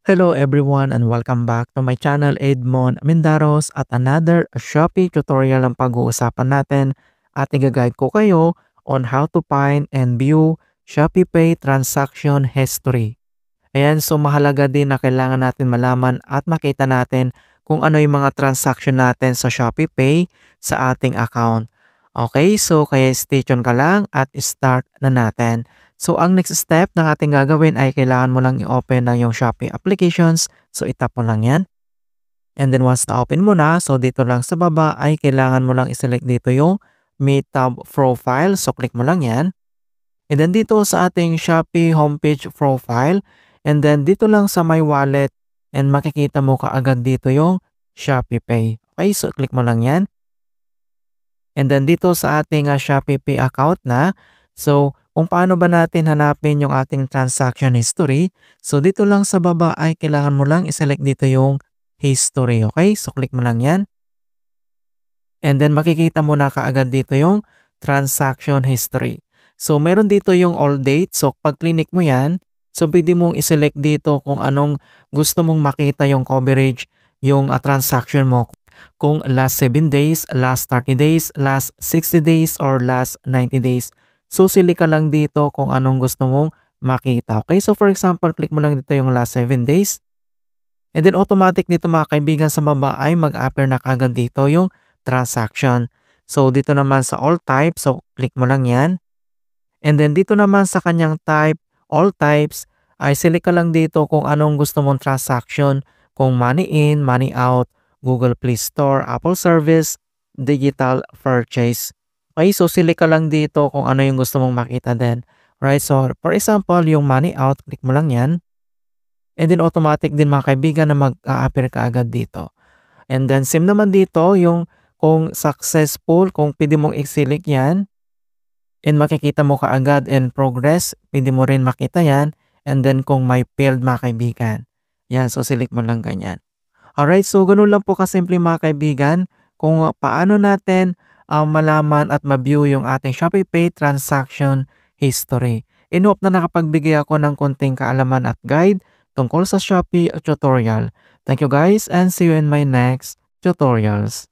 Hello everyone and welcome back to my channel Edmond Mindaros at another Shopee tutorial ang pag-uusapan natin at i-guide ko kayo on how to find and view Shopee Pay transaction history. Ayan, so mahalaga din na kailangan natin malaman at makita natin kung ano yung mga transaction natin sa Shopee Pay sa ating account. Okay, so kaya stay tuned ka lang at start na natin. So ang next step na ating gagawin ay kailangan mo lang i-open ng yung Shopee applications. So itap mo lang yan. And then once na-open mo na, so dito lang sa baba ay kailangan mo lang i-select dito yung May Tab Profile. So click mo lang yan. And then dito sa ating Shopee homepage profile. And then dito lang sa My Wallet and makikita mo kaagad dito yung Shopee Pay. Okay, so click mo lang yan. And then dito sa ating Shopee Pay account na, so kung paano ba natin hanapin yung ating transaction history, so dito lang sa baba ay kailangan mo lang i-select dito yung history, okay? So click mo lang yan. And then makikita mo na kaagad dito yung transaction history. So meron dito yung all date, so pag click mo yan, so pwede mong i-select dito kung anong gusto mong makita yung coverage, yung transaction mo. Kung last 7 days, last 30 days, last 60 days, or last 90 days. Susili ka lang dito kung anong gusto mong makita. Okay, so for example, click mo lang dito yung last 7 days. And then automatic dito mga kaibigan sa baba ay mag-appear na kagad dito yung transaction. So dito naman sa all type, so click mo lang yan. And then dito naman sa kanyang type, all types, ay select ka lang dito kung anong gusto mong transaction. Kung money in, money out, Google Play Store, Apple Service, Digital Purchase. Okay, so select ka lang dito kung ano yung gusto mong makita din. Right, so for example, yung money out, click mo lang yan. And then automatic din mga kaibigan na mag-a-appear ka agad dito. And then same naman dito yung kung successful, kung pwede mong i-select yan. And makikita mo kaagad in progress, pwede mo rin makita yan. And then kung may failed mga kaibigan. Yan, so select mo lang ganyan. Alright, so ganun lang po kasimple mga kaibigan kung paano natin malaman at ma-view yung ating Shopee Pay transaction history. In hope na nakapagbigay ako ng konting kaalaman at guide tungkol sa Shopee tutorial. Thank you guys and see you in my next tutorials.